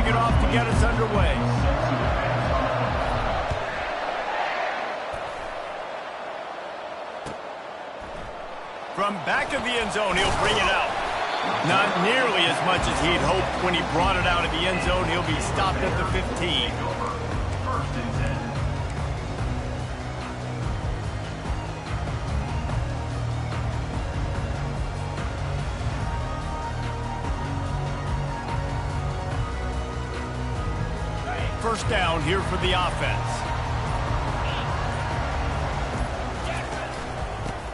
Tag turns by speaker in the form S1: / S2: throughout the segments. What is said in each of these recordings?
S1: it off to get us underway. From back of the end zone, he'll bring it out. Not nearly as much as he'd hoped when he brought it out of the end zone. He'll be stopped at the 15. First down here for the offense.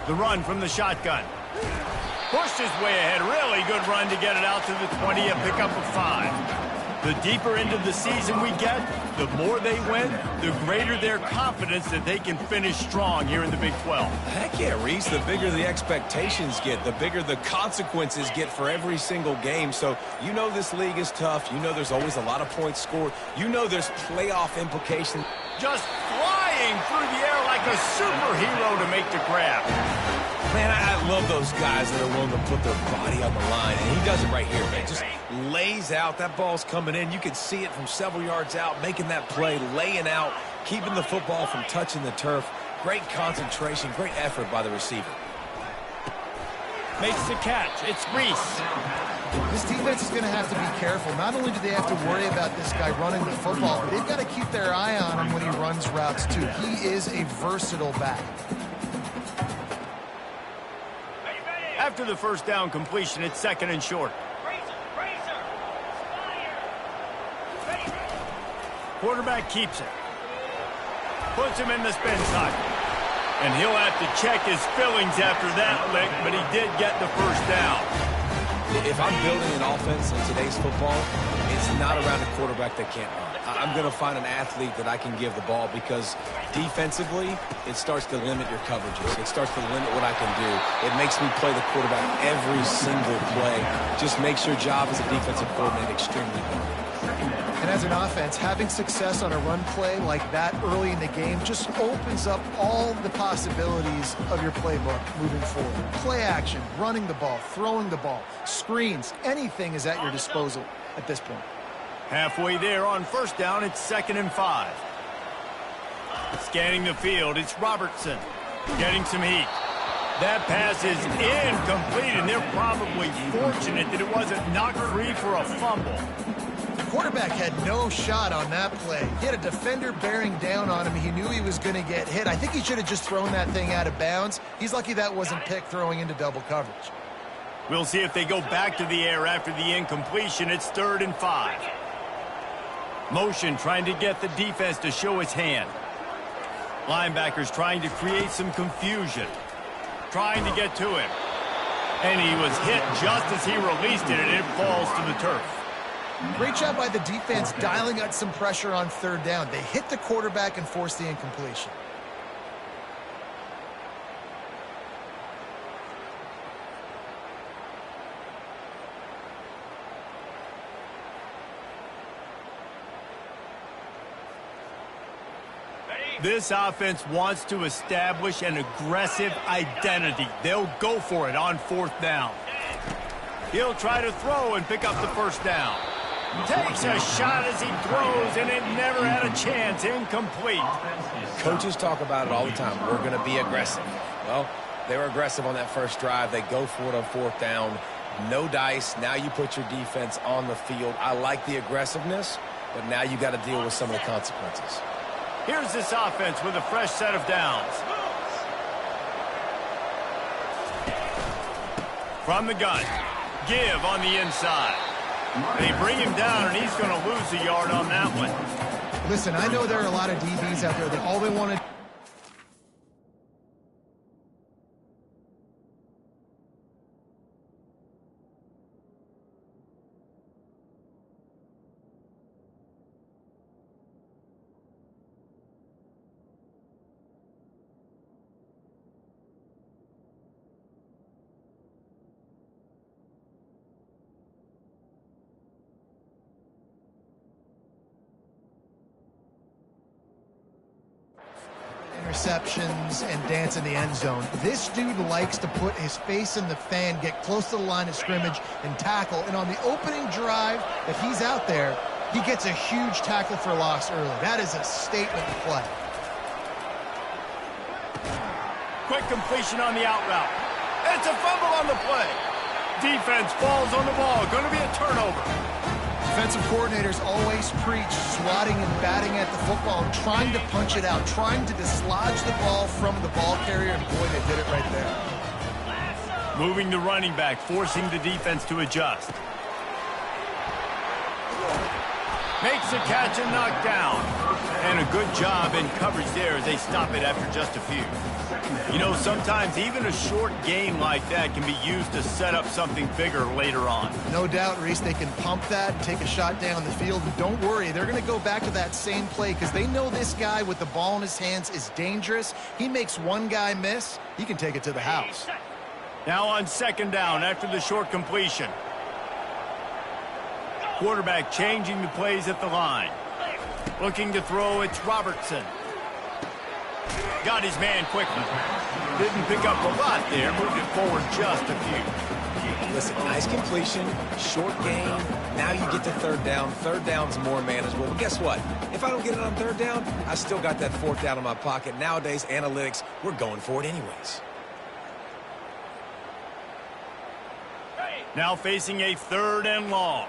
S1: The run from the shotgun. Pushed his way ahead. Really good run to get it out to the 20, a pickup of 5. The deeper into the season we get, the more they win, the greater their confidence that they can finish strong here in the Big 12.
S2: Heck yeah, Reese. The bigger the expectations get, the bigger the consequences get for every single game. So you know this league is tough. You know there's always a lot of points scored. You know there's playoff implications.
S1: Just flying through the air like a superhero to make the grab.
S2: Man, I love those guys that are willing to put their body on the line, and he does it right here, man. Just lays out. That ball's coming in. You can see it from several yards out, making that play, laying out, keeping the football from touching the turf. Great concentration, great effort by the receiver.
S1: Makes the catch. It's Reese.
S3: This defense is going to have to be careful. Not only do they have to worry about this guy running the football, but they've got to keep their eye on him when he runs routes, too. He is a versatile back.
S1: After the first down completion, it's second and short. Quarterback keeps it. Puts him in the spin cycle. And he'll have to check his fillings after that lick, but he did get the first down.
S2: If I'm building an offense in today's football, it's not around a quarterback that can't run. I'm going to find an athlete that I can give the ball because defensively, it starts to limit your coverages. It starts to limit what I can do. It makes me play the quarterback every single play. Just makes your job as a defensive coordinator extremely hard.
S3: And as an offense, having success on a run play like that early in the game just opens up all the possibilities of your playbook moving forward. Play action, running the ball, throwing the ball, screens, anything is at your disposal at this point.
S1: Halfway there on first down, it's second and 5. Scanning the field, it's Robertson. Getting some heat. That pass is incomplete, and they're probably fortunate that it wasn't knocked free for a fumble.
S3: The quarterback had no shot on that play. He had a defender bearing down on him. He knew he was going to get hit. I think he should have just thrown that thing out of bounds. He's lucky that wasn't picked throwing into double coverage.
S1: We'll see if they go back to the air after the incompletion. It's third and 5. Motion trying to get the defense to show its hand. Linebackers trying to create some confusion. Trying to get to him. And he was hit just as he released it, and it falls to the turf.
S3: Great job by the defense dialing out some pressure on third down. They hit the quarterback and forced the incompletion.
S1: This offense wants to establish an aggressive identity. They'll go for it on fourth down. He'll try to throw and pick up the first down. Takes a shot as he throws, and it never had a chance. Incomplete.
S2: Coaches talk about it all the time. We're going to be aggressive. Well, they were aggressive on that first drive. They go for it on fourth down. No dice. Now you put your defense on the field. I like the aggressiveness, but now you got to deal with some of the consequences.
S1: Here's this offense with a fresh set of downs. From the gun. Give on the inside. They bring him down, and he's going to lose a yard on that one.
S3: Listen, I know there are a lot of DBs out there that all they want to interceptions and dance in the end zone. This dude likes to put his face in the fan, get close to the line of scrimmage, and tackle. And on the opening drive, if he's out there, He gets a huge tackle for loss early. That is a statement play.
S1: Quick completion on the out route. It's a fumble on the play. Defense falls on the ball. Going to be a turnover.
S3: Defensive coordinators always preach swatting and batting at the football, and trying to punch it out, trying to dislodge the ball from the ball carrier, and boy, they did it right there.
S1: Moving the running back, forcing the defense to adjust. Makes a catch and knocked down. And a good job in coverage there as they stop it after just a few. You know, sometimes even a short game like that can be used to set up something bigger later on.
S3: No doubt, Reese, they can pump that, take a shot down the field, and don't worry, they're going to go back to that same play because they know this guy with the ball in his hands is dangerous. He makes one guy miss, he can take it to the house.
S1: Now on second down after the short completion. Quarterback changing the plays at the line. Looking to throw, it's Robertson. Got his man quickly. Didn't pick up a lot there, moved it forward just a few.
S2: Listen, nice completion, short gain. Now you get to third down. Third down's more manageable. But guess what? If I don't get it on third down, I still got that fourth down in my pocket. Nowadays, analytics, we're going for it anyways.
S1: Now facing a third and long.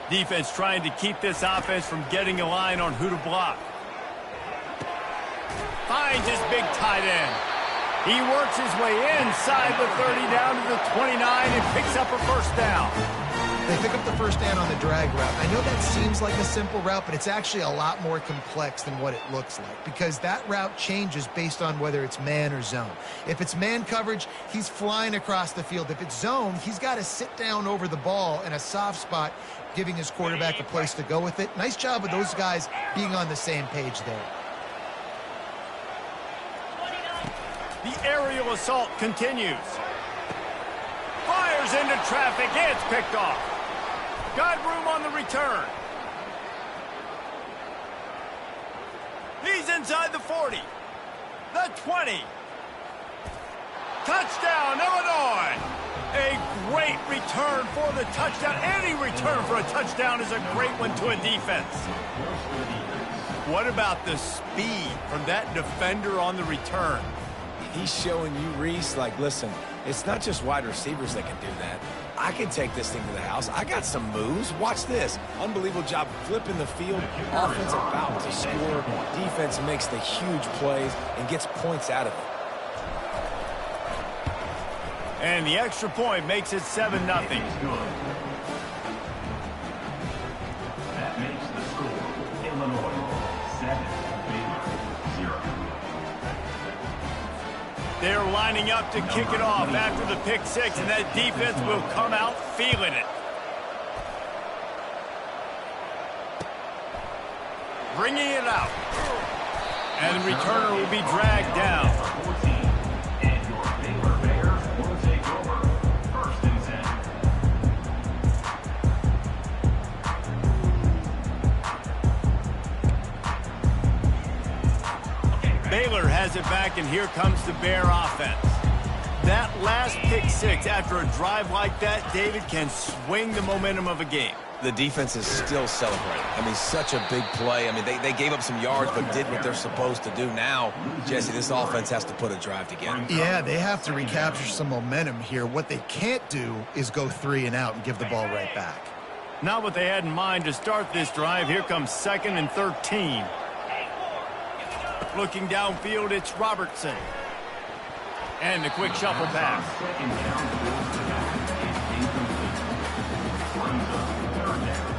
S1: Defense trying to keep this offense from getting a line on who to block. Finds his big tight end. He works his way inside the 30 down to the 29 and picks up a first down.
S3: They pick up the first down on the drag route. I know that seems like a simple route, but it's actually a lot more complex than what it looks like because that route changes based on whether it's man or zone. If it's man coverage, he's flying across the field. If it's zone, he's got to sit down over the ball in a soft spot, giving his quarterback a place to go with it. Nice job of those guys being on the same page there.
S1: The aerial assault continues. Fires into traffic. It's picked off. Got room on the return. He's inside the 40. The 20. Touchdown, Illinois. A great return for the touchdown. Any return for a touchdown is a great one to a defense. What about the speed from that defender on the return?
S2: He's showing you, Reese, like, listen, it's not just wide receivers that can do that. I can take this thing to the house. I got some moves. Watch this. Unbelievable job flipping the field. Offense about to score. Defense makes the huge plays and gets points out of it.
S1: And the extra point makes it 7-0.
S4: That makes the score Illinois 7, Baylor 0.
S1: They're lining up to kick it off after the pick six, and that defense will come out feeling it. Bringing it out. And the returner will be dragged down.
S4: And your Baylor Bears will take over. First and 10.
S1: Baylor has it back, and here comes the Bear offense. That last pick six after a drive like that, David, can swing the momentum of a game.
S2: The defense is still celebrating. I mean, such a big play. I mean, they gave up some yards but did what they're supposed to do. Now, Jesse, this offense has to put a drive together.
S3: Yeah, they have to recapture some momentum here. What they can't do is go 3 and out and give the ball right back.
S1: Not what they had in mind to start this drive. Here comes 2nd and 13. Looking downfield, it's Robertson. And the quick shuffle pass.
S4: Second down, the Bills to pass is incomplete. Brings up 3rd down.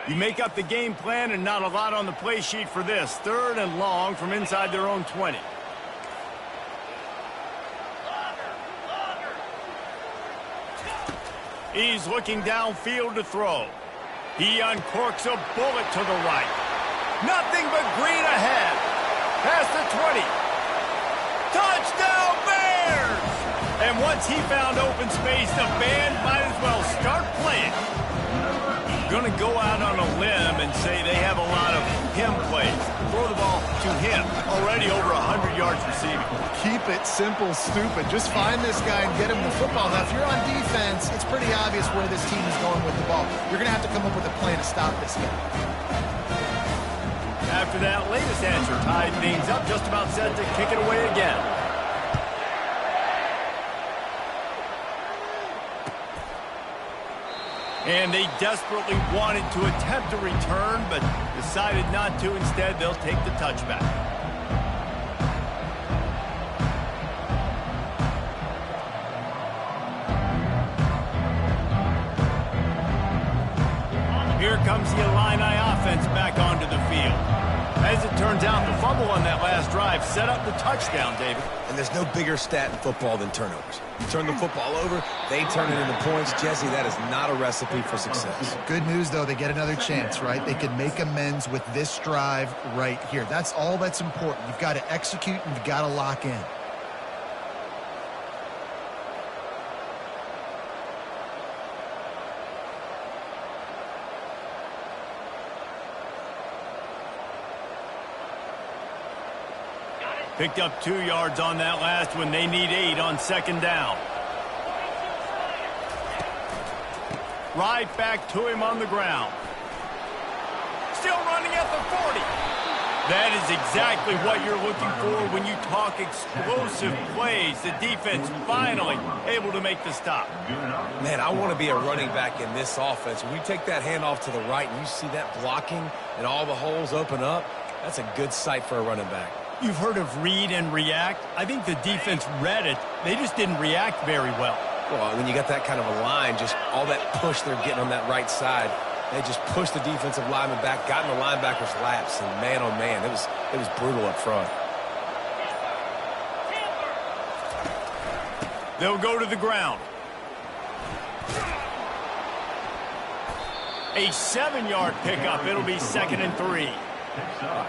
S1: You make up the game plan and not a lot on the play sheet for this. 3rd and long from inside their own 20. He's looking downfield to throw. He uncorks a bullet to the right. Nothing but green ahead. Past the 20. Touchdown Bears! And once he found open space, the band might as well start playing. Going to go out on a limb and say they have a lot of him plays. Throw the ball to him. Already over 100 yards receiving.
S3: Keep it simple, stupid. Just find this guy and get him the football. Now, if you're on defense, it's pretty obvious where this team is going with the ball. You're going to have to come up with a plan to stop this guy.
S1: After that latest answer, tied things up, just about set to kick it away again. And they desperately wanted to attempt a return, but decided not to. Instead, they'll take the touchback. Here comes the Illini offense back onto the field. As it turns out, the fumble on that last drive set up the touchdown, David.
S2: And there's no bigger stat in football than turnovers. You turn the football over, they turn it into points. Jesse, that is not a recipe for success.
S3: Good news, though, they get another chance, right? They can make amends with this drive right here. That's all that's important. You've got to execute and you've got to lock in.
S1: Picked up 2 yards on that last one. They need 8 on second down. Right back to him on the ground. Still running at the 40. That is exactly what you're looking for when you talk explosive plays. The defense finally able to make the stop.
S2: Man, I want to be a running back in this offense. When you take that handoff to the right and you see that blocking and all the holes open up, that's a good sight for a running back.
S1: You've heard of read and react. I think the defense read it. They just didn't react very well.
S2: Well, when you got that kind of a line, just all that push they're getting on that right side, they just pushed the defensive lineman back, got in the linebacker's laps, and man, oh man, it was brutal up front.
S1: They'll go to the ground. A 7-yard pickup. It'll be 2nd and 3.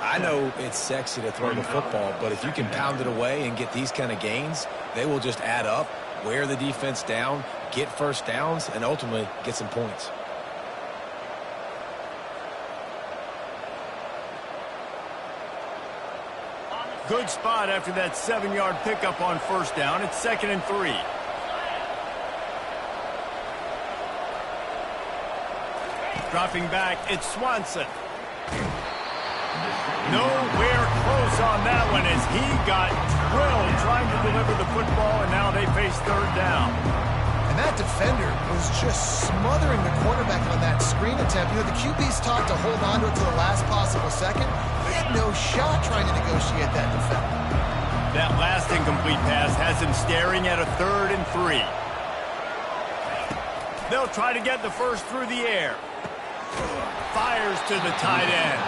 S2: I know it's sexy to throw the football, but if you can pound it away and get these kind of gains, they will just add up, wear the defense down, get first downs, and ultimately get some points.
S1: Good spot after that 7-yard pickup on first down. It's 2nd and 3. Dropping back, it's Swanson. Nowhere close on that one as he got drilled trying to deliver the football, and now they face third down.
S3: And that defender was just smothering the quarterback on that screen attempt. You know, the QB's taught to hold on to it to the last possible second. He had no shot trying to negotiate that defender.
S1: That last incomplete pass has him staring at a 3rd and 3. They'll try to get the first through the air. Fires to the tight end.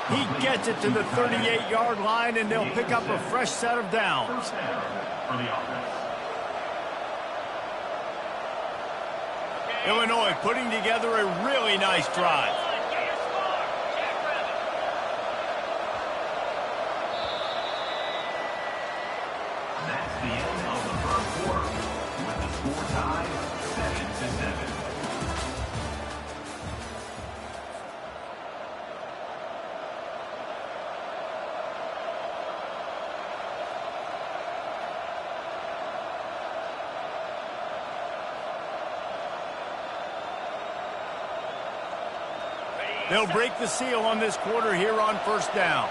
S1: He gets it to the 38-yard line, and they'll pick up a fresh set of downs. Illinois putting together a really nice drive.
S4: That's the end of the first quarter. With the score tied 7-7.
S1: They'll break the seal on this quarter here on first down.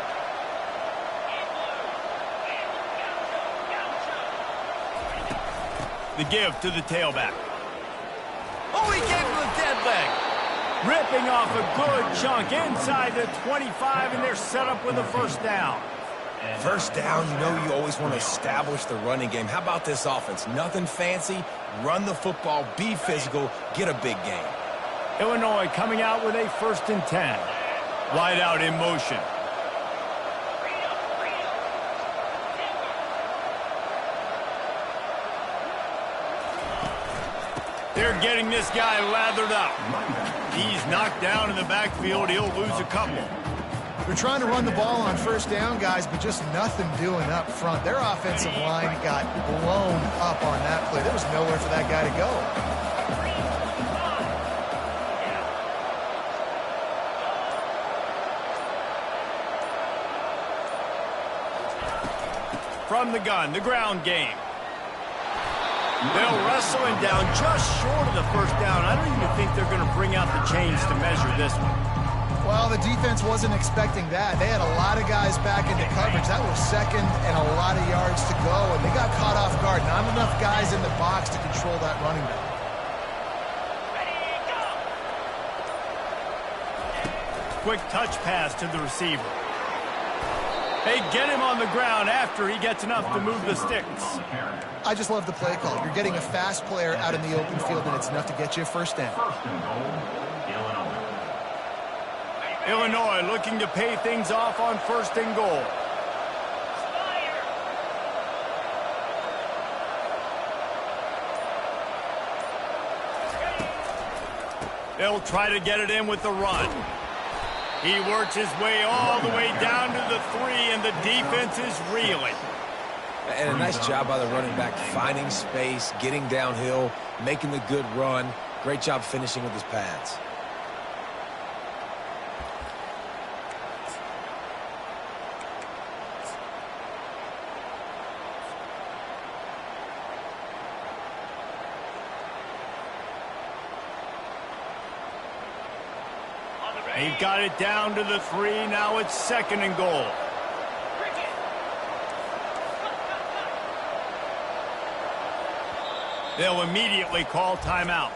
S1: The give to the tailback. Oh, he gave him a dead leg. Ripping off a good chunk inside the 25, and they're set up with a first down.
S2: First down, you know you always want to establish the running game. How about this offense? Nothing fancy. Run the football, be physical, get a big gain.
S1: Illinois coming out with a 1st and 10. Wide out in motion. They're getting this guy lathered up. He's knocked down in the backfield. He'll lose a couple.
S3: They're trying to run the ball on first down, guys, but just nothing doing up front. Their offensive line got blown up on that play. There was nowhere for that guy to go.
S1: From the gun, the ground game. They'll wrestle him down just short of the first down. I don't even think they're going to bring out the chains to measure this one.
S3: Well, the defense wasn't expecting that. They had a lot of guys back into coverage. That was second and a lot of yards to go, and they got caught off guard. Not enough guys in the box to control that running back.
S1: Quick touch pass to the receiver. They get him on the ground after he gets enough to move the sticks.
S3: I just love the play call. You're getting a fast player out in the open field, and it's enough to get you a first down.
S1: Illinois looking to pay things off on 1st and goal. They'll try to get it in with the run. He works his way all the way down to the 3, and the defense is reeling.
S2: And a nice job by the running back, finding space, getting downhill, making the good run. Great job finishing with his pads.
S1: They've got it down to the 3. Now it's 2nd and goal. They'll immediately call timeout.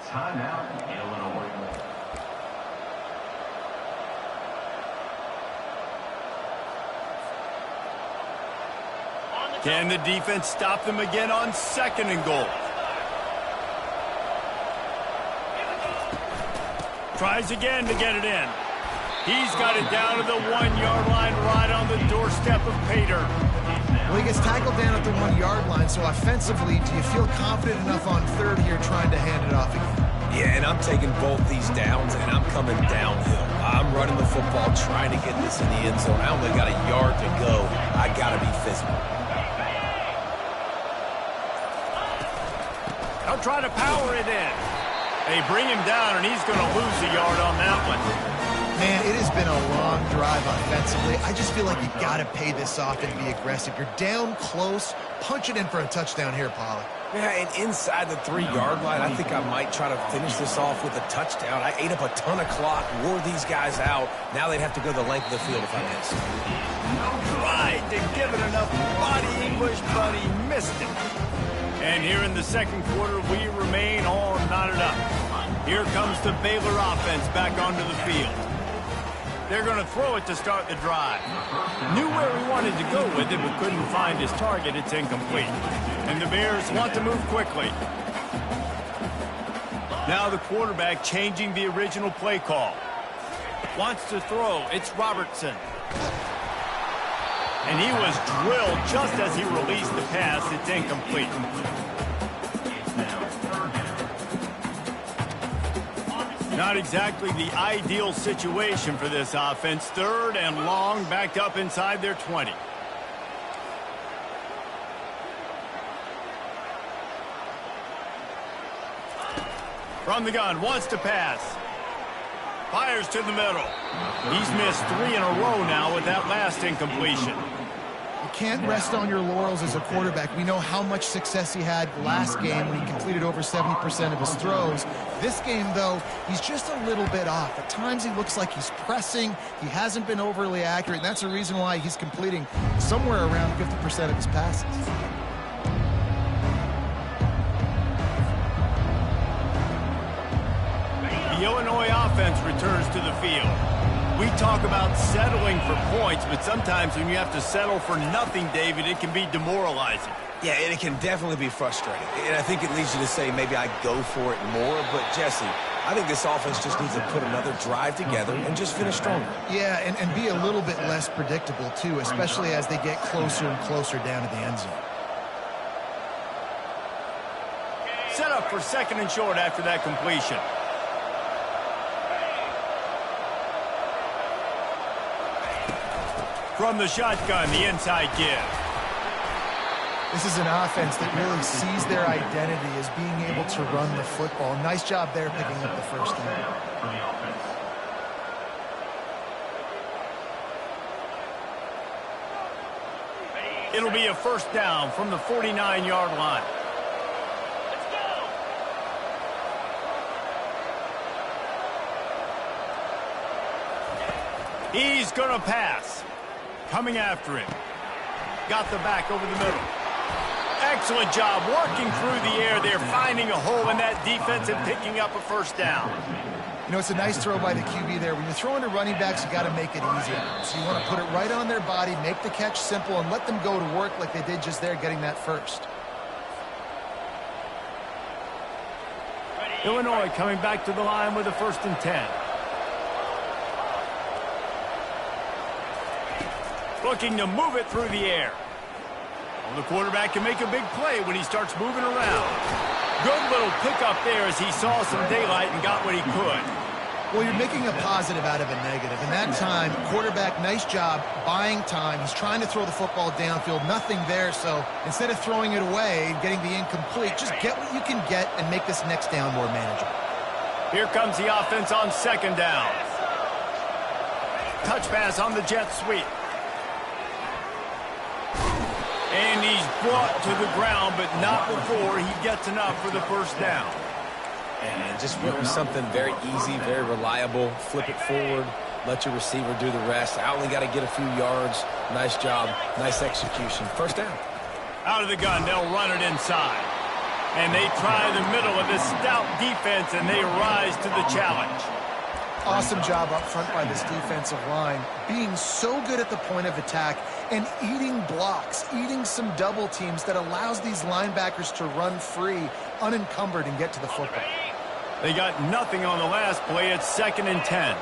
S4: Timeout, Illinois.
S1: Can the defense stop them again on 2nd and goal? Tries again to get it in. He's got it down to the 1-yard line, right on the doorstep of Pater.
S3: Well, he gets tackled down at the 1-yard line, so offensively, do you feel confident enough on 3rd here trying to hand it off again?
S2: Yeah, and I'm taking both these downs, and I'm coming downhill. I'm running the football, trying to get this in the end zone. I only got a yard to go. I got to be physical.
S1: They'll try to power it in. They bring him down, and he's going to lose a yard on that one.
S3: Man, it has been a long drive offensively. I just feel like you got to pay this off and be aggressive. You're down close. Punch it in for a touchdown here, Pollard.
S2: Yeah, and inside the 3-yard line, I think I might try to finish this off with a touchdown. I ate up a ton of clock, wore these guys out. Now they'd have to go the length of the field if I miss.
S1: Tried to give it enough body English, but he missed it. And here in the 2nd quarter, we remain all knotted up. Here comes the Baylor offense back onto the field. They're going to throw it to start the drive. Knew where he wanted to go with it, but couldn't find his target. It's incomplete. And the Bears want to move quickly. Now the quarterback changing the original play call. Wants to throw. It's Robertson. And he was drilled just as he released the pass. It's incomplete. Not exactly the ideal situation for this offense. 3rd and long, backed up inside their 20. From the gun, wants to pass. Fires to the middle. He's missed 3 in a row now with that last incompletion.
S3: You can't rest on your laurels as a quarterback. We know how much success he had last game when he completed over 70% of his throws. This game, though, he's just a little bit off. At times he looks like he's pressing. He hasn't been overly accurate, and that's the reason why he's completing somewhere around 50% of his passes.
S1: The Illinois offense returns to the field. We talk about settling for points, but sometimes when you have to settle for nothing, David, it can be demoralizing.
S2: Yeah, and it can definitely be frustrating. And I think it leads you to say maybe I go for it more. But, Jesse, I think this offense just needs to put another drive together and just finish stronger.
S3: Yeah, and be a little bit less predictable, too, especially as they get closer and closer down to the end zone.
S1: Set up for 2nd and short after that completion. From the shotgun, the inside give.
S3: This is an offense that really sees their identity as being able to run the football. Nice job there picking up the first down.
S1: It'll be a first down from the 49-yard line. He's going to pass. Coming after him. Got the back over the middle. Excellent job working through the air there, finding a hole in that defense and picking up a first down.
S3: You know, it's a nice throw by the QB there. When you're throwing to running backs, you got to make it easy. So you want to put it right on their body, make the catch simple, and let them go to work like they did just there, getting that first.
S1: Illinois coming back to the line with a 1st and 10. Looking to move it through the air. Well, the quarterback can make a big play when he starts moving around. Good little pickup there as he saw some daylight and got what he could.
S3: Well, you're making a positive out of a negative. In that time, quarterback, nice job, buying time. He's trying to throw the football downfield, nothing there. So instead of throwing it away and getting the incomplete, just get what you can get and make this next down more manageable.
S1: Here comes the offense on 2nd down. Touch pass on the jet sweep. And he's brought to the ground, but not before he gets enough for the first down.
S2: And just went with something very easy, very reliable. Flip it forward, let your receiver do the rest. I only got to get a few yards. Nice job, nice execution. First down.
S1: Out of the gun, they'll run it inside. And they try the middle of this stout defense, and they rise to the challenge.
S3: Awesome job up front by this defensive line, being so good at the point of attack and eating blocks, eating some double teams that allows these linebackers to run free, unencumbered, and get to the football.
S1: They got nothing on the last play. It's 2nd and 10.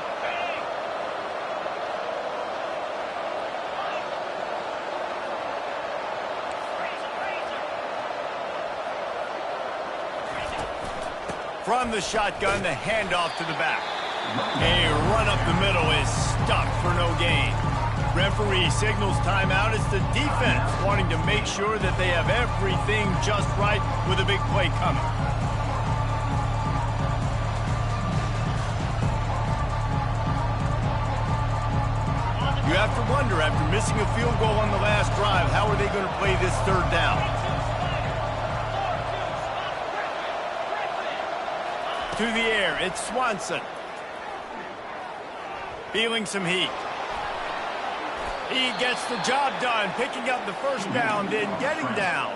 S1: From the shotgun, the handoff to the back. A run up the middle is stuck for no gain. Referee signals timeout. It's the defense wanting to make sure that they have everything just right with a big play coming. You have to wonder, after missing a field goal on the last drive, how are they going to play this 3rd down? To the air, it's Swanson. Feeling some heat. He gets the job done, picking up the first down, then getting down.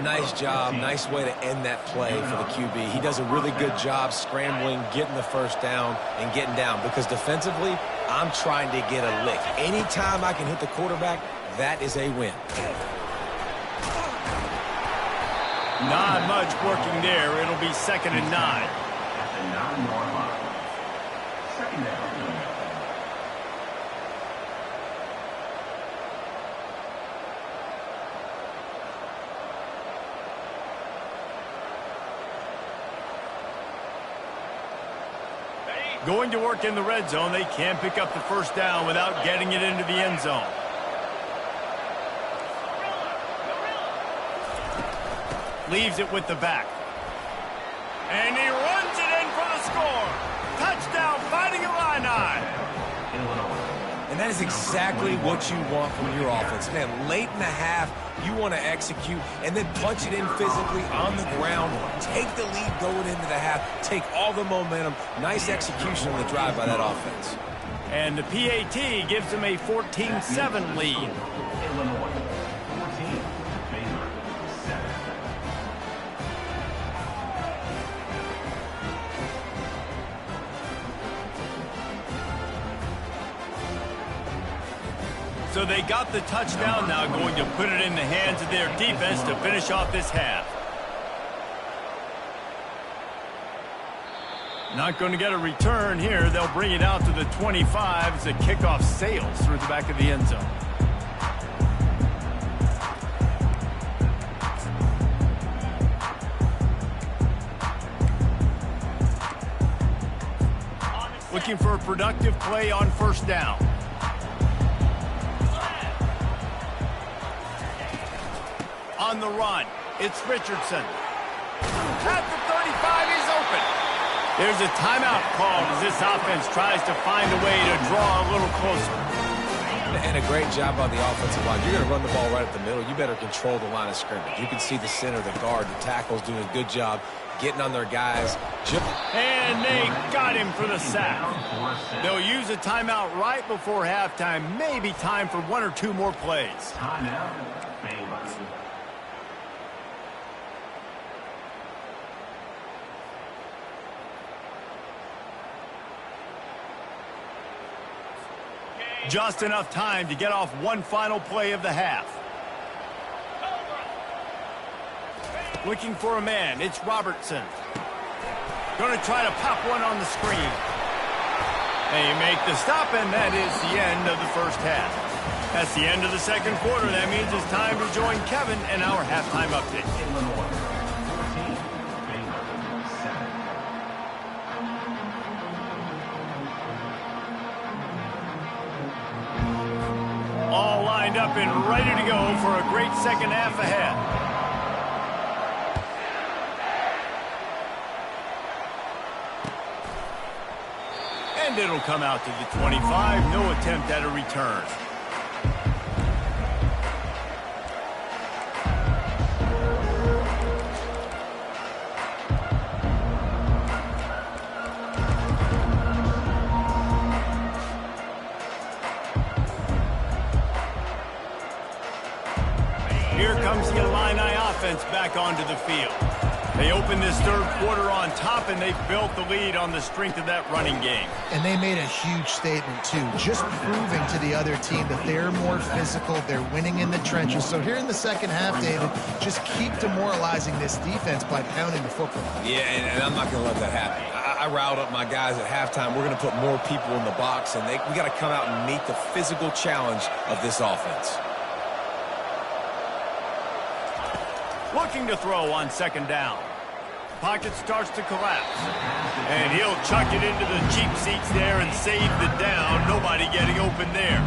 S2: Nice job, nice way to end that play for the QB. He does a really good job scrambling, getting the first down, and getting down. Because defensively, I'm trying to get a lick. Anytime I can hit the quarterback, that is a win.
S1: Not much working there. It'll be 2nd and 9.
S4: At the 9-yard line. 2nd down.
S1: Going to work in the red zone. They can't pick up the first down without getting it into the end zone. Leaves it with the back. And he runs it in for the score. Touchdown, Fighting Illini.
S2: And that is exactly what you want from your offense. Man, late in the half, you want to execute and then punch it in physically on the ground. Take the lead going into the half. Take all the momentum. Nice execution on the drive by that offense.
S1: And the PAT gives them a 14-7 lead.
S4: Illinois 14, Baylor 7.
S1: So they got the touchdown, now going to put it in the hands of their defense to finish off this half. Not going to get a return here. They'll bring it out to the 25 as the kickoff sails through the back of the end zone. Looking for a productive play on first down. On the run, it's Richardson. At the 35, he's open. There's a timeout called as this offense tries to find a way to draw a little closer.
S2: And a great job on the offensive line. You're going to run the ball right at the middle. You better control the line of scrimmage. You can see the center, the guard, the tackles doing a good job getting on their guys.
S1: And they got him for the sack. They'll use a timeout right before halftime. Maybe time for 1 or 2 more plays.
S4: Timeout, Baylor.
S1: Just enough time to get off one final play of the half. Looking for a man, it's Robertson. Going to try to pop one on the screen. They make the stop, and that is the end of the first half. That's the end of the second quarter. That means it's time to join Kevin in our halftime update.
S4: Illinois 14, Baylor 7.
S1: All lined up and ready to go for a great second half ahead. And it'll come out to the 25. No attempt at a return. Here comes the Illini offense back onto the field. They opened this third quarter on top, and they've built the lead on the strength of that running game.
S3: And they made a huge statement, too, just proving to the other team that they're more physical, they're winning in the trenches. So here in the second half, David, just keep demoralizing this defense by pounding the football.
S2: Yeah, and I'm not going to let that happen. I riled up my guys at halftime. We're going to put more people in the box, and we got to come out and meet the physical challenge of this offense.
S1: Looking to throw on second down. Pocket starts to collapse. And he'll chuck it into the cheap seats there and save the down. Nobody getting open there.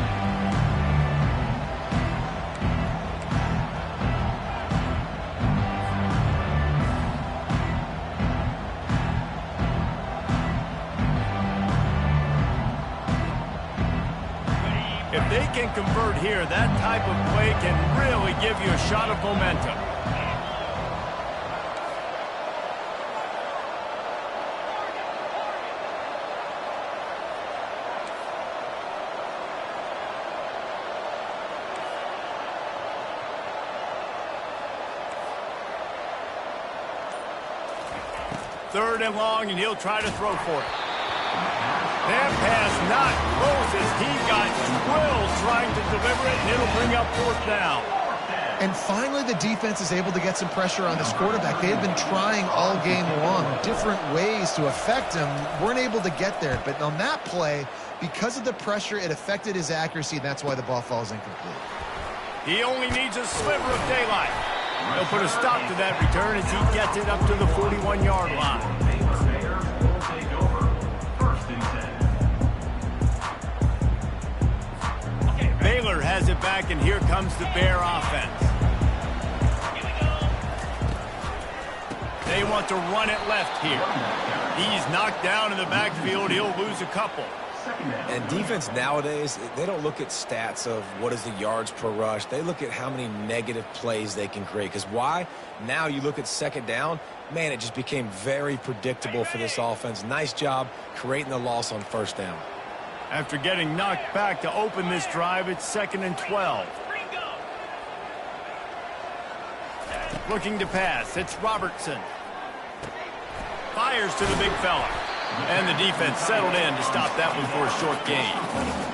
S1: If they can convert here, that type of play can really give you a shot of momentum. Third and long, and he'll try to throw for it. That pass not close as he got drilled trying to deliver it, and it'll bring up fourth down.
S3: And finally, the defense is able to get some pressure on this quarterback. They have been trying all game long different ways to affect him. Weren't able to get there. But on that play, because of the pressure, it affected his accuracy, and that's why the ball falls incomplete.
S1: He only needs a sliver of daylight. He'll put a stop to that return as he gets it up to the 41-yard line.
S4: Bears will take over. First and 10.
S1: Baylor has it back, and here comes the Bear offense. They want to run it left here. He's knocked down in the backfield. He'll lose a couple.
S2: And defense nowadays, they don't look at stats of what is the yards per rush. They look at how many negative plays they can create. Because why? Now you look at second down, man, it just became very predictable for this offense. Nice job creating the loss on first down.
S1: After getting knocked back to open this drive, it's 2nd and 12. Looking to pass, it's Robertson. Fires to the big fella. And the defense settled in to stop that one for a short gain.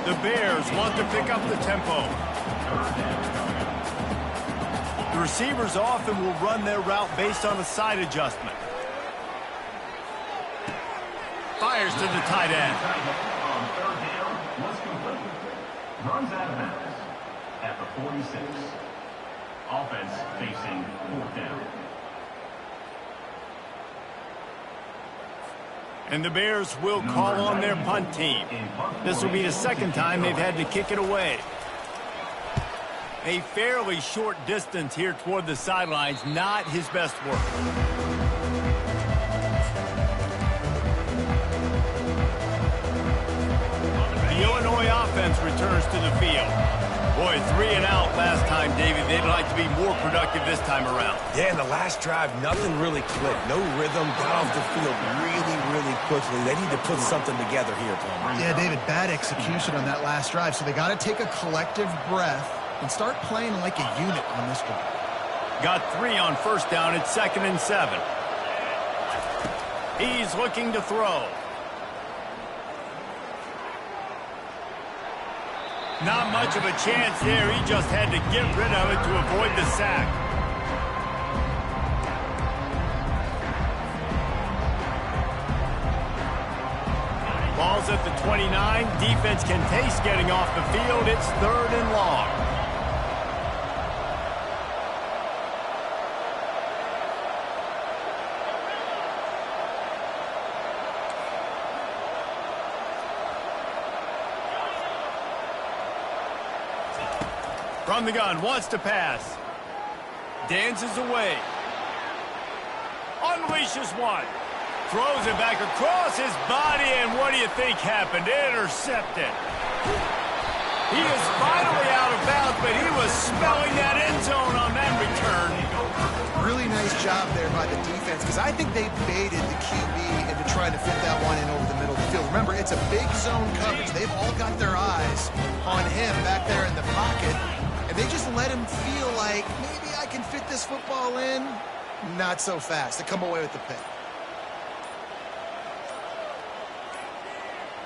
S1: The Bears want to pick up the tempo. The receivers often will run their route based on a side adjustment. Fires to the tight end.
S4: On third down was complete. Runs out of bounds at the 46. Offense facing fourth down.
S1: And the Bears will call on their punt team. This will be the second time they've had to kick it away. A fairly short distance here toward the sidelines, not his best work. The Illinois offense offense returns to the field. Boy, 3 and out last time, David. They'd like to be more productive this time around.
S2: Yeah, in the last drive, nothing really clicked. No rhythm, got off the field really quickly. They need to put something together here, Tom.
S3: Yeah, David, bad execution on that last drive, so they got to take a collective breath and start playing like a unit on this one.
S1: Got 3 on first down. It's 2nd and 7. He's looking to throw. Not much of a chance there. He just had to get rid of it to avoid the sack. Ball's at the 29. Defense can taste getting off the field. It's 3rd and long. From the gun, wants to pass. Dances away. Unleashes one. Throws it back across his body, and what do you think happened? Intercepted. He is finally out of bounds, but he was smelling that end zone on that return.
S3: Really nice job there by the defense, because I think they baited the QB into trying to fit that one in over the middle of the field. Remember, it's a big zone coverage. They've all got their eyes on him back there in the pocket. And they just let him feel like, maybe I can fit this football in. Not so fast. They come away with the pick.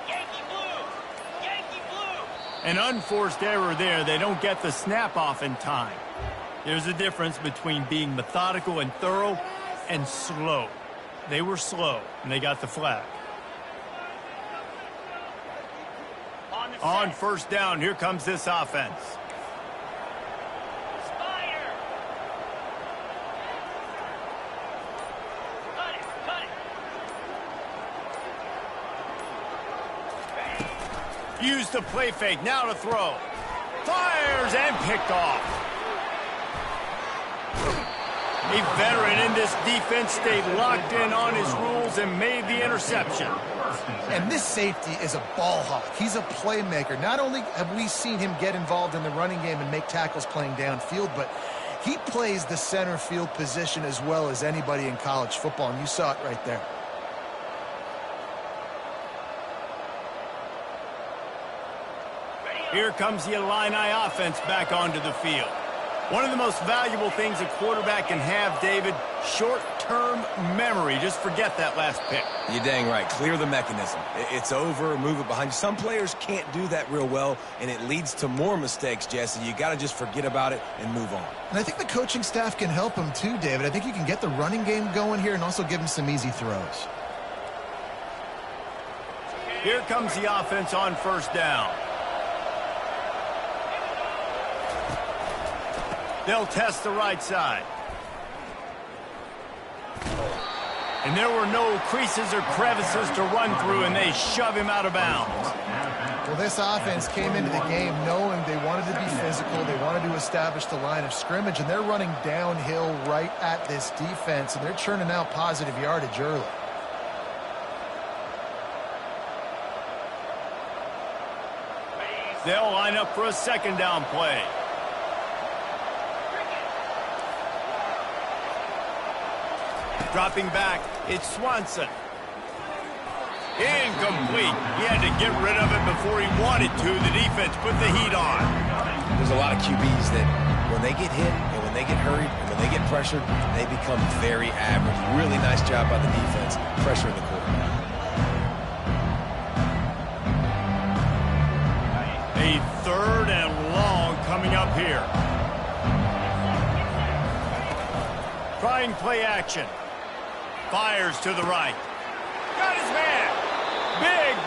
S5: Yankee blue! Yankee blue!
S1: An unforced error there. They don't get the snap off in time. There's a difference between being methodical and thorough and slow. They were slow, and they got the flag. On first down, here comes this offense. Use the play fake, now to throw. Fires and picked off. A veteran in this defense stayed locked in on his rules and made the interception.
S3: And this safety is a ball hawk. He's a playmaker. Not only have we seen him get involved in the running game and make tackles playing downfield, but he plays the center field position as well as anybody in college football, and you saw it right there.
S1: Here comes the Illini offense back onto the field. One of the most valuable things a quarterback can have, David, short-term memory. Just forget that last pick.
S2: You're dang right. Clear the mechanism. It's over, move it behind you. Some players can't do that real well, and it leads to more mistakes, Jesse. You got to just forget about it and move on.
S3: And I think the coaching staff can help him too, David. I think you can get the running game going here and also give him some easy throws.
S1: Here comes the offense on first down. They'll test the right side. And there were no creases or crevices to run through, and they shove him out of bounds.
S3: Well, this offense came into the game knowing they wanted to be physical. They wanted to establish the line of scrimmage, and they're running downhill right at this defense, and they're churning out positive yardage early.
S1: They'll line up for a second down play. Dropping back, it's Swanson. Incomplete. He had to get rid of it before he wanted to. The defense put the heat on.
S2: There's a lot of QBs that when they get hit and when they get hurried and when they get pressured, they become very average. Really nice job by the defense pressuring the quarterback.
S1: A 3rd and long coming up here. Trying play action. Fires to the right. Got his man.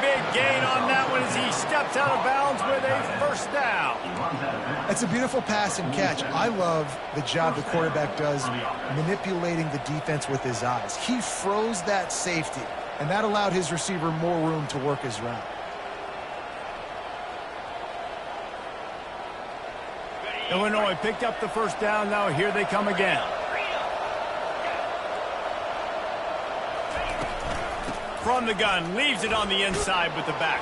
S1: Big gain on that one as he steps out of bounds with a first down.
S3: It's a beautiful pass and catch. I love the job the quarterback does manipulating the defense with his eyes. He froze that safety, and that allowed his receiver more room to work his route.
S1: Illinois picked up the first down. Now here they come again. From the gun, leaves it on the inside with the back.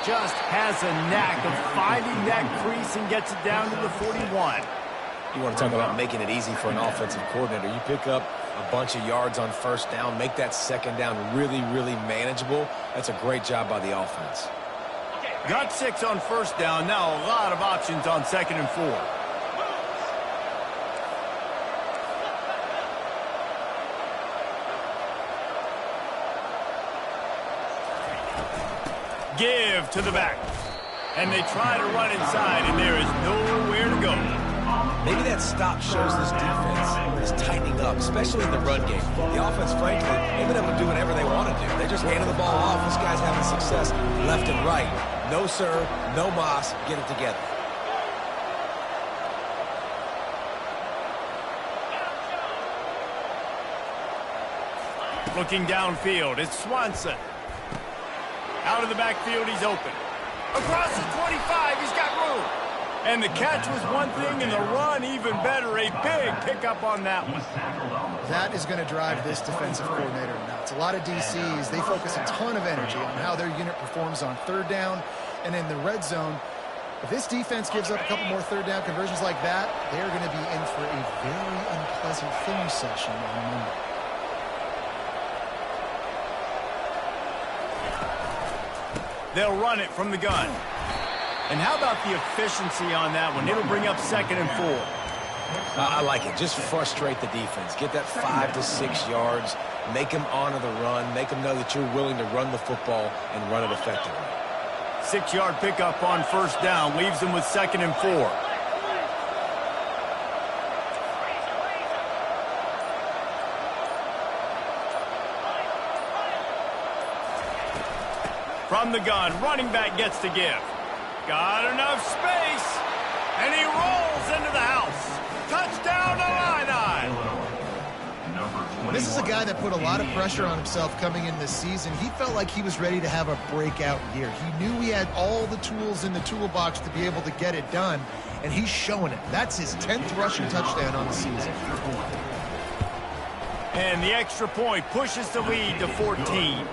S1: just has a knack of finding that crease and gets it down to the 41.
S2: You want to talk about making it easy for an offensive coordinator. You pick up a bunch of yards on first down, make that second down really, really manageable. That's a great job by the offense.
S1: Got 6 on first down. Now a lot of options on 2nd and 4. Give to the back. And they try to run inside, and there is nowhere to go.
S2: Maybe that stop shows this defense is tightening up, especially in the run game. The offense, frankly, they've been able to do whatever they want to do. They're just handing the ball off. This guy's having success left and right. No, sir, no mas. Get it together.
S1: Looking downfield, it's Swanson. Out of the backfield, he's open. Across the 25, he's got room. And the catch was one thing, and the run even better. A big pickup on that one.
S3: That is going to drive this defensive coordinator nuts. A lot of DCs, they focus a ton of energy on how their unit performs on third down and in the red zone. If this defense gives up a couple more third down conversions like that, they're going to be in for a very unpleasant film session on Monday.
S1: They'll run it from the gun. And how about the efficiency on that one? It'll bring up 2nd and 4.
S2: I like it. Just frustrate the defense. Get that 5 to 6 yards. Make them honor the run. Make them know that you're willing to run the football and run it effectively.
S1: 6-yard pickup on first down. Leaves them with 2nd and 4. From the gun, running back gets to give. Got enough space, and he rolls into the house. Touchdown, Illini!
S3: This is a guy that put a lot of pressure on himself coming in this season. He felt like he was ready to have a breakout year. He knew he had all the tools in the toolbox to be able to get it done, and he's showing it. That's his 10th rushing touchdown on the season.
S1: And the extra point pushes the lead to 14.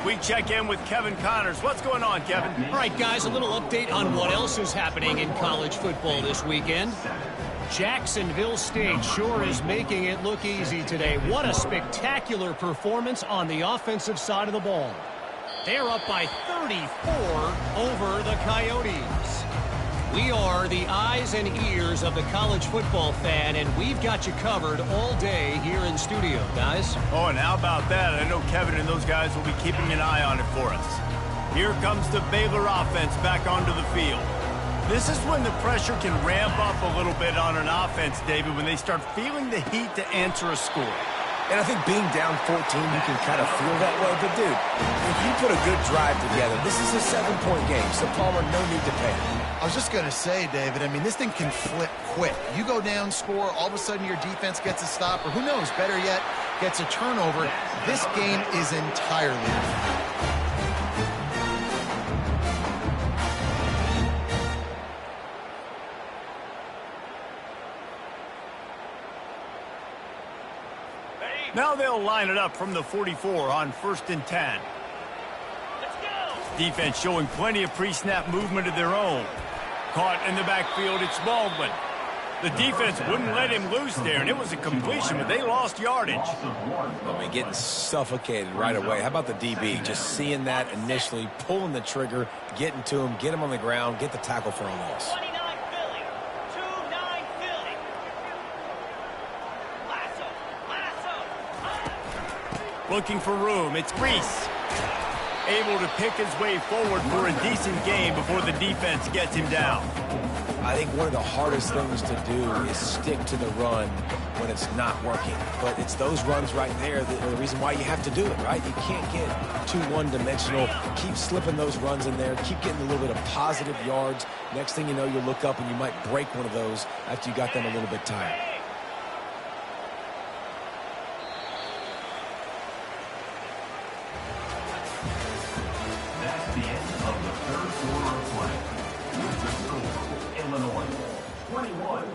S1: We check in with Kevin Connors. What's going on, Kevin?
S6: All right, guys, a little update on what else is happening in college football this weekend. Jacksonville State sure is making it look easy today. What a spectacular performance on the offensive side of the ball. They're up by 34 over the Coyotes. We are the eyes and ears of the college football fan, and we've got you covered all day here in studio, guys.
S1: Oh, and how about that? I know Kevin and those guys will be keeping an eye on it for us. Here comes the Baylor offense back onto the field. This is when the pressure can ramp up a little bit on an offense, David, when they start feeling the heat to answer a score.
S2: And I think being down 14, you can kind of feel that way. But, dude, if you put a good drive together, this is a 7-point game. So, Palmer, no need to panic.
S3: I was just going to say, David, I mean, this thing can flip quick. You go down, score, all of a sudden your defense gets a stop, or who knows, better yet, gets a turnover. This game is entirely different.
S1: Now they'll line it up from the 44 on 1st and 10.
S5: Let's go.
S1: Defense showing plenty of pre-snap movement of their own. Caught in the backfield, it's Baldwin. The defense wouldn't let him loose there, and it was a completion, but they lost yardage.
S2: I mean, getting suffocated right away. How about the DB? Just seeing that initially, pulling the trigger, getting to him, get him on the ground, get the tackle for a loss.
S5: 29 Philly. 2-9 Philly. Lasso.
S1: Looking for room, it's Reese. Able to pick his way forward for a decent game before the defense gets him down.
S2: I think one of the hardest things to do is stick to the run when it's not working. But it's those runs right there that are the reason why you have to do it, right? You can't get too one-dimensional. Keep slipping those runs in there. Keep getting a little bit of positive yards. Next thing you know, you look up and you might break one of those after you got them a little bit tired.
S4: That's the end of the third quarter of play. With the score, Illinois 21,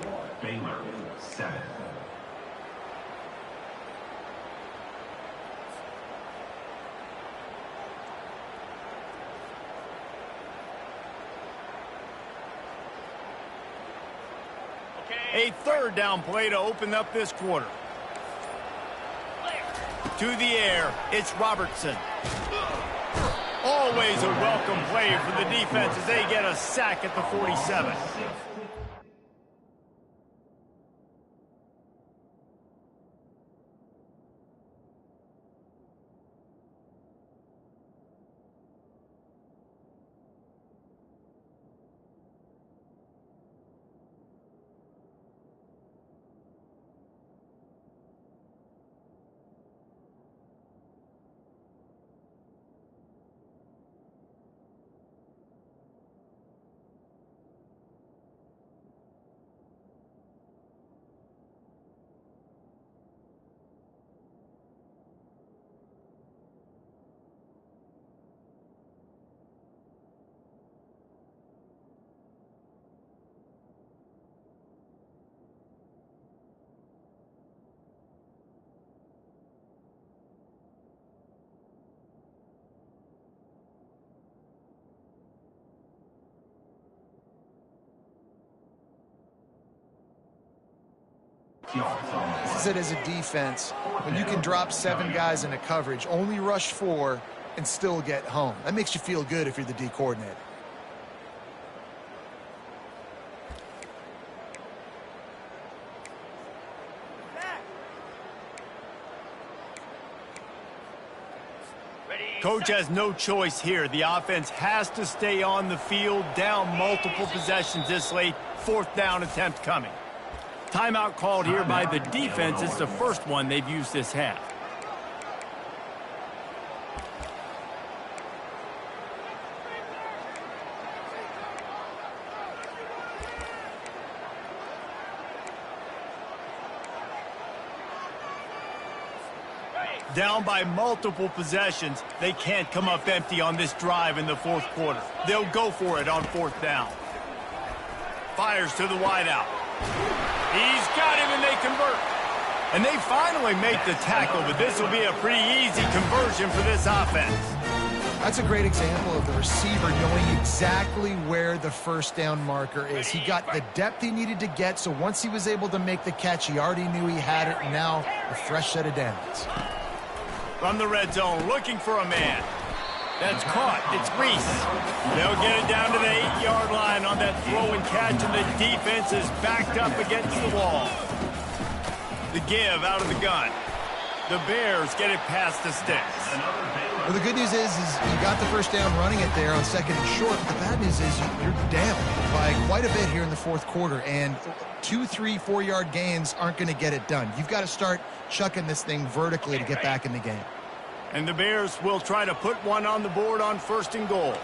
S4: Baylor 7.
S1: A third down play to open up this quarter. To the air, it's Robertson. Always a welcome play for the defense as they get a sack at the 47.
S3: This is it as a defense. When you can drop 7 guys in a coverage, only rush 4, and still get home. That makes you feel good if you're the D coordinator.
S1: Coach has no choice here. The offense has to stay on the field, down multiple possessions this late. 4th down attempt coming. Timeout called here by the defense. It's the first one they've used this half. Down by multiple possessions. They can't come up empty on this drive in the 4th quarter. They'll go for it on 4th down. Fires to the wideout. He's got him, and they convert. And they finally make the tackle, but this will be a pretty easy conversion for this offense.
S3: That's a great example of the receiver knowing exactly where the first down marker is. He got the depth he needed to get, so once he was able to make the catch, he already knew he had it, and now a fresh set of downs.
S1: From the red zone, looking for a man. That's caught. It's Reese. They'll get it down to the 8-yard line on that throw and catch, and the defense is backed up against the wall. The give out of the gun. The Bears get it past the sticks.
S3: Well, the good news is you got the first down running it there on 2nd and short. But the bad news is you're down by quite a bit here in the 4th quarter, and 2, 3, 4-yard gains aren't going to get it done. You've got to start chucking this thing vertically to get back in the game.
S1: And the Bears will try to put one on the board on 1st and goal.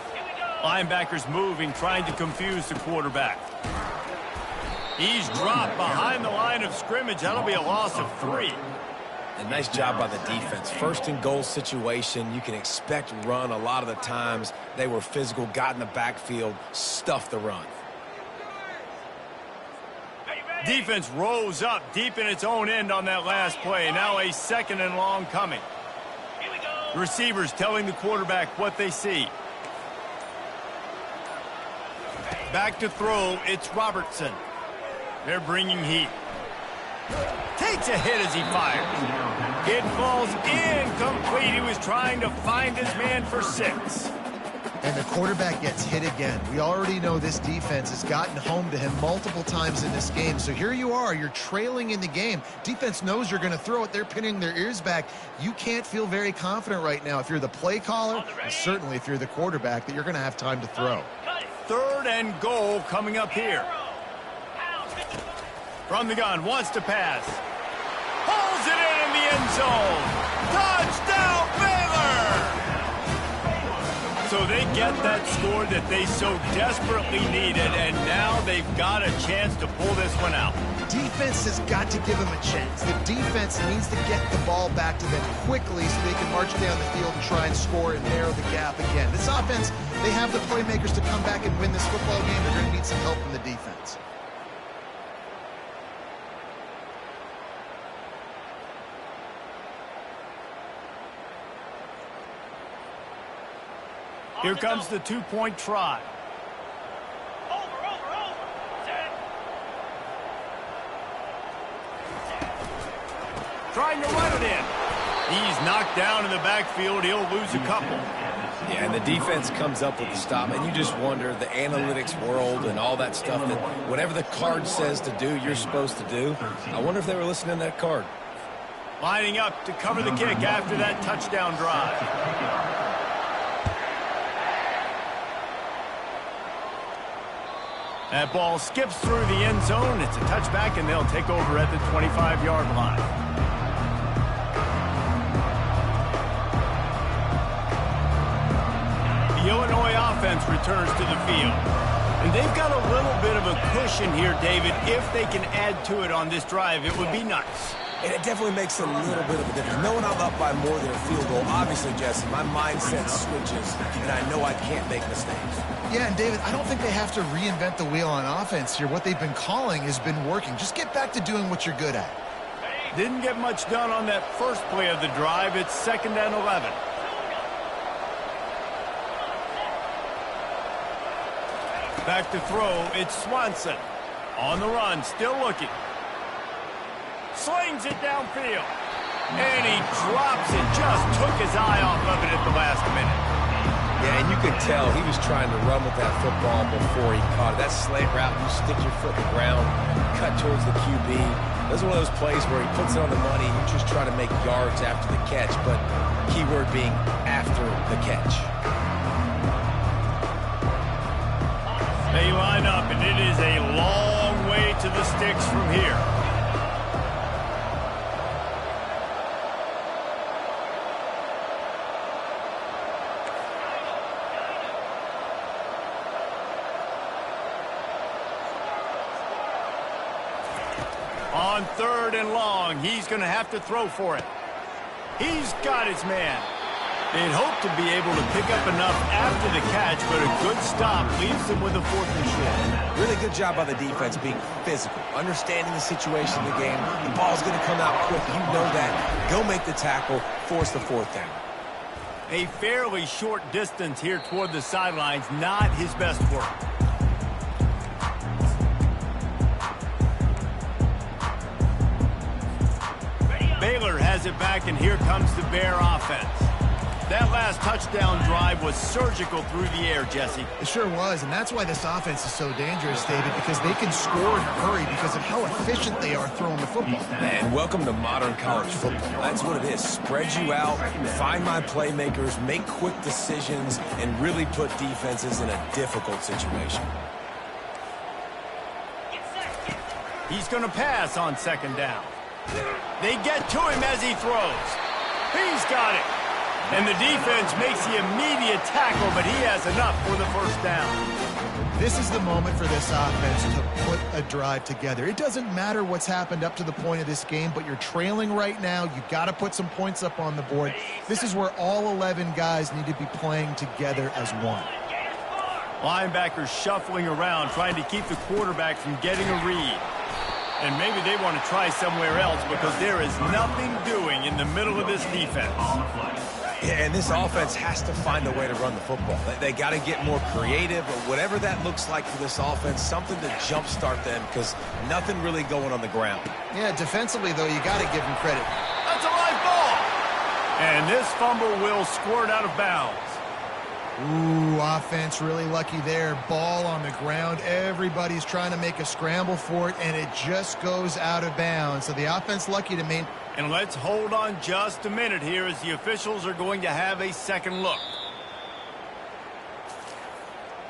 S1: Linebackers moving, trying to confuse the quarterback. He's dropped behind the line of scrimmage. That'll be a loss of 3.
S2: A nice job by the defense. 1st and goal situation, you can expect run a lot of the times. They were physical, got in the backfield, stuffed the run.
S1: Defense rose up deep in its own end on that last play. Now a 2nd and long coming. The receivers telling the quarterback what they see. Back to throw, it's Robertson. They're bringing heat. Takes a hit as he fires. It falls incomplete. He was trying to find his man for 6.
S3: And the quarterback gets hit again. We already know this defense has gotten home to him multiple times in this game. So here you are, you're trailing in the game. Defense knows you're going to throw it. They're pinning their ears back. You can't feel very confident right now if you're the play caller, and certainly if you're the quarterback, that you're going to have time to throw.
S1: 3rd and goal coming up here. From the gun, wants to pass. Pulls it in the end zone. Touchdown, Baylor! So they get that score that they so desperately needed, and now they've got a chance to pull this one out.
S3: Defense has got to give them a chance. The defense needs to get the ball back to them quickly so they can march down the field and try and score and narrow the gap again. This offense, they have the playmakers to come back and win this football game. They're going to need some help from the defense.
S1: Here comes the 2-point try.
S5: Over. Set.
S1: trying to run it in. He's knocked down in the backfield. He'll lose a couple.
S2: Yeah, and the defense comes up with the stop, and you just wonder, the analytics world and all that stuff, that whatever the card says to do, you're supposed to do. I wonder if they were listening to that card.
S1: Lining up to cover the kick after that touchdown drive. That ball skips through the end zone. It's a touchback, and they'll take over at the 25-yard line. The Illinois offense returns to the field. And they've got a little bit of a cushion here, David. If they can add to it on this drive, it would be nice.
S2: And it definitely makes a little bit of a difference. Knowing I'm up by more than a field goal, obviously, Jesse, my mindset switches, and I know I can't make mistakes.
S3: Yeah, and David, I don't think they have to reinvent the wheel on offense here. What they've been calling has been working. Just get back to doing what you're good at.
S1: Didn't get much done on that first play of the drive. It's 2nd and 11. Back to throw, it's Swanson. On the run, still looking. Slings it downfield. And he drops it, just took his eye off of it at the last minute.
S2: Yeah, and you could tell he was trying to run with that football before he caught it. That slant route, you stick your foot in the ground, cut towards the QB. That's one of those plays where he puts it on the money and you just try to make yards after the catch, but keyword being after the catch.
S1: They line up, and it is a long way to the sticks from here. On 3rd and long, he's going to have to throw for it. He's got his man. They'd hope to be able to pick up enough after the catch, but a good stop leaves them with a 4th and short.
S2: Really good job by the defense being physical, understanding the situation in the game. The ball's going to come out quick. You know that. Go make the tackle, force the 4th down.
S1: A fairly short distance here toward the sidelines, not his best work. Baylor has it back, and here comes the Bear offense. That last touchdown drive was surgical through the air, Jesse.
S3: It sure was, and that's why this offense is so dangerous, David, because they can score in a hurry because of how efficient they are throwing the football.
S2: And welcome to modern college football. That's what it is. Spread you out, find my playmakers, make quick decisions, and really put defenses in a difficult situation.
S1: He's going to pass on 2nd down. They get to him as he throws. He's got it. And the defense makes the immediate tackle, but he has enough for the 1st down.
S3: This is the moment for this offense to put a drive together. It doesn't matter what's happened up to the point of this game, but you're trailing right now. You've got to put some points up on the board. This is where all 11 guys need to be playing together as one.
S1: Linebackers shuffling around, trying to keep the quarterback from getting a read. And maybe they want to try somewhere else because there is nothing doing in the middle of this defense.
S2: Yeah, and this offense has to find a way to run the football. They got to get more creative, or whatever that looks like for this offense, something to jumpstart them, because nothing really going on the ground.
S3: Yeah, defensively, though, you got to give them credit.
S1: That's a live ball. And this fumble will squirt out of bounds.
S3: Ooh, offense really lucky there. Ball on the ground. Everybody's trying to make a scramble for it, and it just goes out of bounds. So the offense lucky to maintain.
S1: And let's hold on just a minute here as the officials are going to have a second look.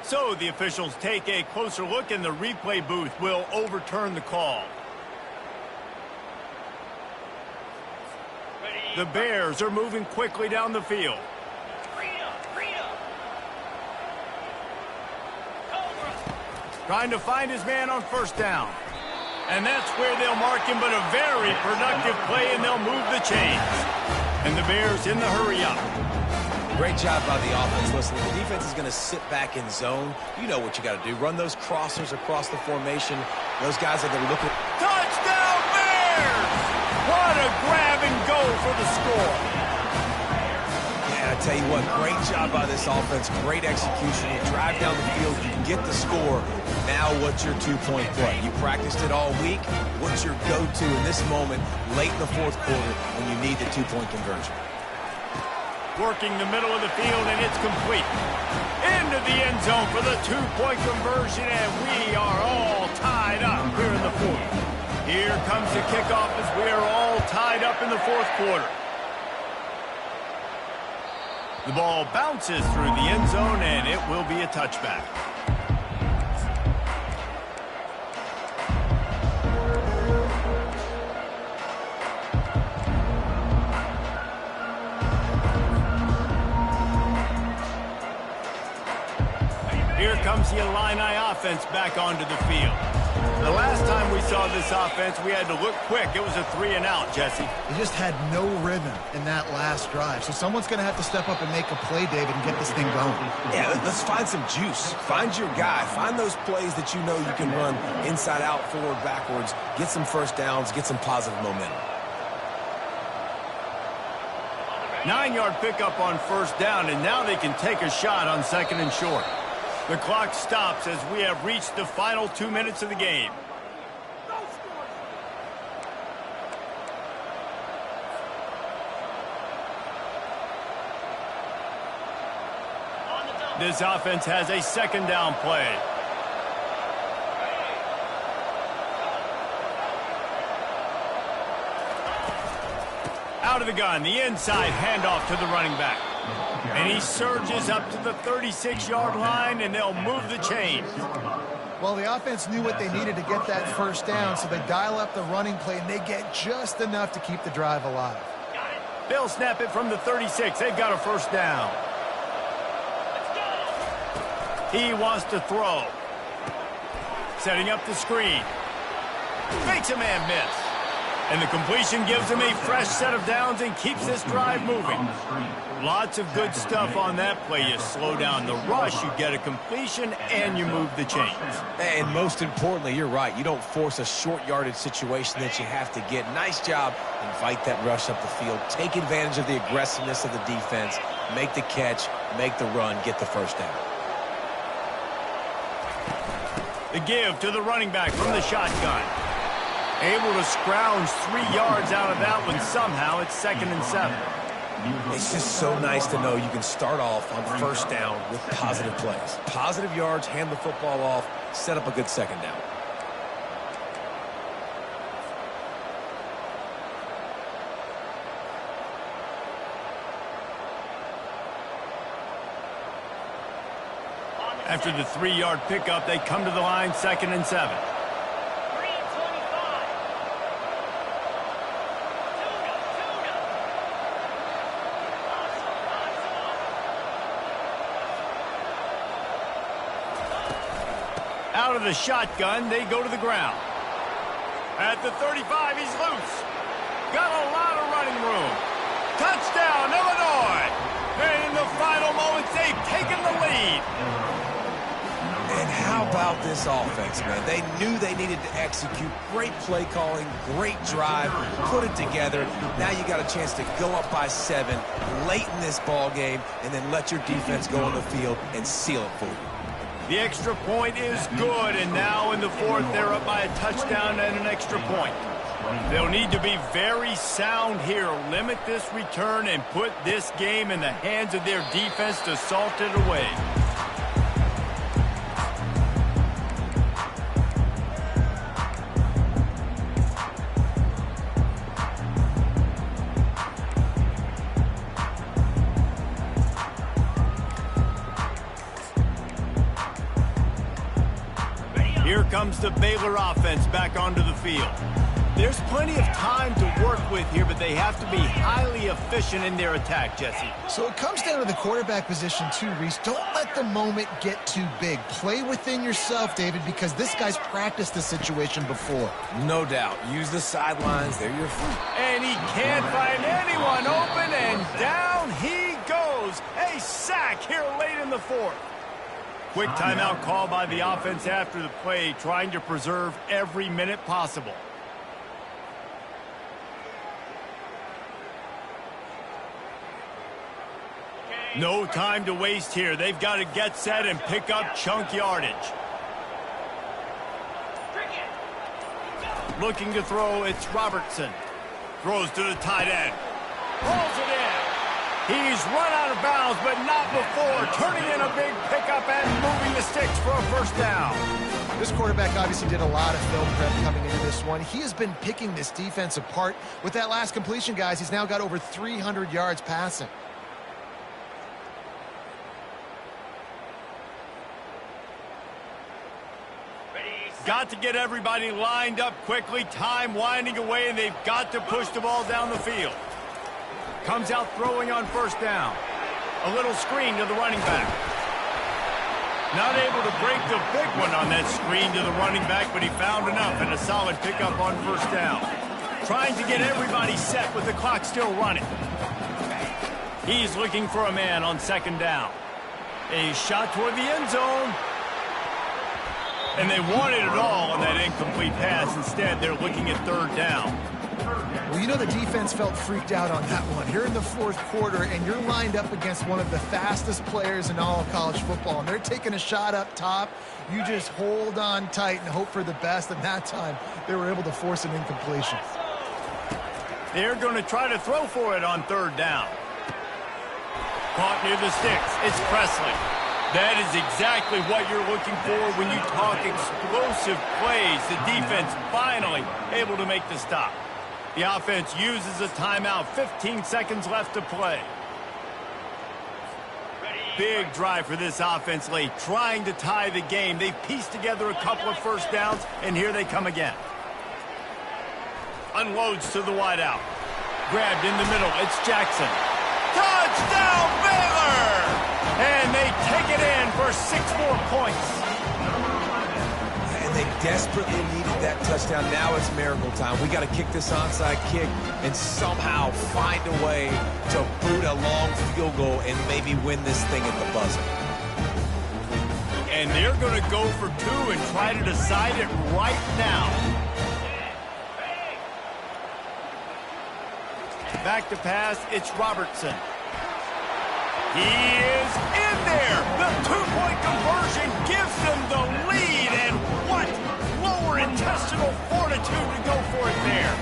S1: So the officials take a closer look, and the replay booth will overturn the call. The Bears are moving quickly down the field. Trying to find his man on 1st down. And that's where they'll mark him, but a very productive play, and they'll move the chains. And the Bears in the hurry up.
S2: Great job by the offense. Listen, the defense is going to sit back in zone. You know what you got to do. Run those crossers across the formation. Those guys are going to look at...
S1: Touchdown, Bears! What a grab and go for the score.
S2: Yeah, tell you what, great job by this offense, great execution. You drive down the field, you get the score. Now what's your two-point play? You practiced it all week. What's your go-to in this moment late in the fourth quarter when you need the two-point conversion?
S1: Working the middle of the field, and it's complete. Into the end zone for the two-point conversion, and we are all tied up here in the fourth. Here comes the kickoff as we are all tied up in the fourth quarter. The ball bounces through the end zone, and it will be a touchback. Here comes the Illini offense back onto the field. The last time we saw this offense, we had to look quick. It was a 3-and-out, Jesse.
S3: They just had no rhythm in that last drive. So someone's going to have to step up and make a play, David, and get this thing going.
S2: Yeah, let's find some juice. Find your guy. Find those plays that you know you can run inside out, forward, backwards. Get some first downs. Get some positive momentum.
S1: 9-yard pickup on first down, and now they can take a shot on second and short. The clock stops as we have reached the final 2 minutes of the game. This offense has a second down play. Out of the gun, the inside handoff to the running back. And he surges up to the 36-yard line, and they'll move the chains.
S3: Well, the offense knew what they needed to get that first down, so they dial up the running play, and they get just enough to keep the drive alive.
S1: They'll snap it from the 36. They've got a first down. He wants to throw. Setting up the screen. Makes a man miss. And the completion gives him a fresh set of downs and keeps this drive moving. Lots of good stuff on that play. You slow down the rush, you get a completion, and you move the chains.
S2: And most importantly, you're right. You don't force a short yardage situation that you have to get. Nice job. Invite that rush up the field. Take advantage of the aggressiveness of the defense. Make the catch, make the run, get the first down.
S1: The give to the running back from the shotgun. Able to scrounge 3 yards out of that one somehow. It's 2nd and 7.
S2: It's just so nice to know you can start off on first down with positive plays. Positive yards, hand the football off, set up a good second down.
S1: After the 3-yard pickup, they come to the line, 2nd and 7. Out of the shotgun, they go to the ground. At the 35, he's loose. Got a lot of running room. Touchdown, Illinois! And in the final moments, they've taken the lead.
S2: And how about this offense, man? They knew they needed to execute. Great play calling, great drive, put it together. Now you got a chance to go up by 7 late in this ball game and then let your defense go on the field and seal it for you.
S1: The extra point is good, and now in the fourth, they're up by a touchdown and an extra point. They'll need to be very sound here, limit this return, and put this game in the hands of their defense to salt it away. Here comes the Baylor offense back onto the field. There's plenty of time to work with here, but they have to be highly efficient in their attack, Jesse.
S3: So it comes down to the quarterback position too, Reese. Don't let the moment get too big. Play within yourself, David, because this guy's practiced this situation before.
S2: No doubt. Use the sidelines. They're your feet.
S1: And he can't find anyone open, and down he goes. A sack here late in the fourth. Quick timeout call by the offense after the play, trying to preserve every minute possible. No time to waste here. They've got to get set and pick up chunk yardage. Looking to throw, it's Robertson. Throws to the tight end. Pulls it in. He's run out of bounds, but not before. Turning in a big pickup and moving the sticks for a first down.
S3: This quarterback obviously did a lot of film prep coming into this one. He has been picking this defense apart. With that last completion, guys, he's now got over 300 yards passing.
S1: Got to get everybody lined up quickly. Time winding away, and they've got to push the ball down the field. Comes out throwing on first down. A little screen to the running back. Not able to break the big one on that screen to the running back, but he found enough and a solid pickup on first down. Trying to get everybody set with the clock still running. He's looking for a man on second down. A shot toward the end zone. And they wanted it all on that incomplete pass. Instead, they're looking at third down.
S3: Well, you know the defense felt freaked out on that one. You're in the fourth quarter, and you're lined up against one of the fastest players in all of college football, and they're taking a shot up top. You just hold on tight and hope for the best, and that time they were able to force an incompletion.
S1: They're going to try to throw for it on third down. Caught near the sticks. It's Presley. That is exactly what you're looking for when you talk explosive plays. The defense finally able to make the stop. The offense uses a timeout. 15 seconds left to play. Big drive for this offense late, trying to tie the game. They've pieced together a couple of first downs, and here they come again. Unloads to the wideout. Grabbed in the middle. It's Jackson. Touchdown, Baylor! And they take it in for 6 more points.
S2: And they desperately needed that touchdown. Now it's miracle time. We got to kick this onside kick and somehow find a way to boot a long field goal and maybe win this thing at the buzzer.
S1: And they're going to go for 2 and try to decide it right now. Back to pass, it's Robertson. He is in there. The 2-point conversion gives them the lead. And what lower intestinal fortitude to go for it there.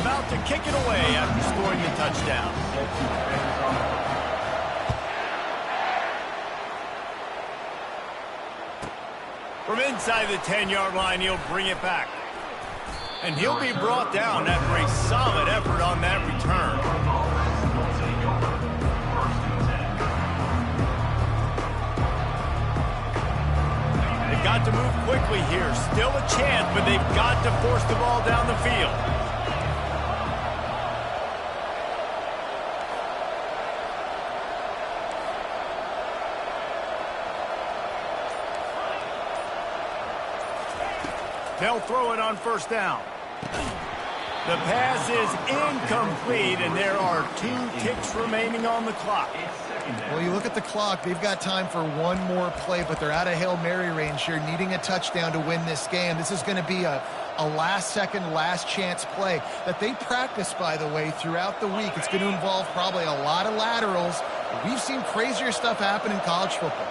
S1: About to kick it away after scoring the touchdown. From inside the 10-yard line, he'll bring it back. And he'll be brought down after a solid effort on that return. Got to move quickly here. Still a chance, but they've got to force the ball down the field. They'll throw it on first down. The pass is incomplete, and there are 2 ticks remaining on the clock.
S3: Well, you look at the clock, they've got time for one more play, but they're out of Hail Mary range here, needing a touchdown to win this game. This is going to be a last-second, last-chance play that they practice, by the way, throughout the week. It's going to involve probably a lot of laterals. We've seen crazier stuff happen in college football.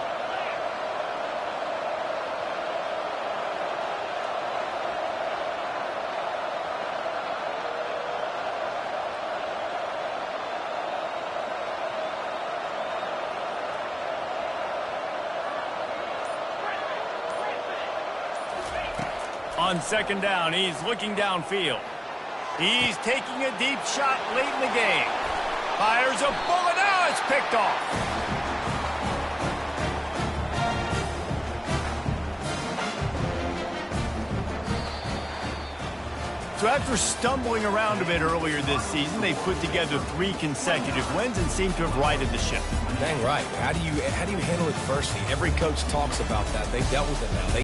S1: On second down, he's looking downfield. He's taking a deep shot late in the game. Fires a bullet. Now it's picked off. So after stumbling around a bit earlier this season, they put together 3 consecutive wins and seem to have righted the ship.
S2: Dang right. How do you handle adversity? Every coach talks about that. They've dealt with it now.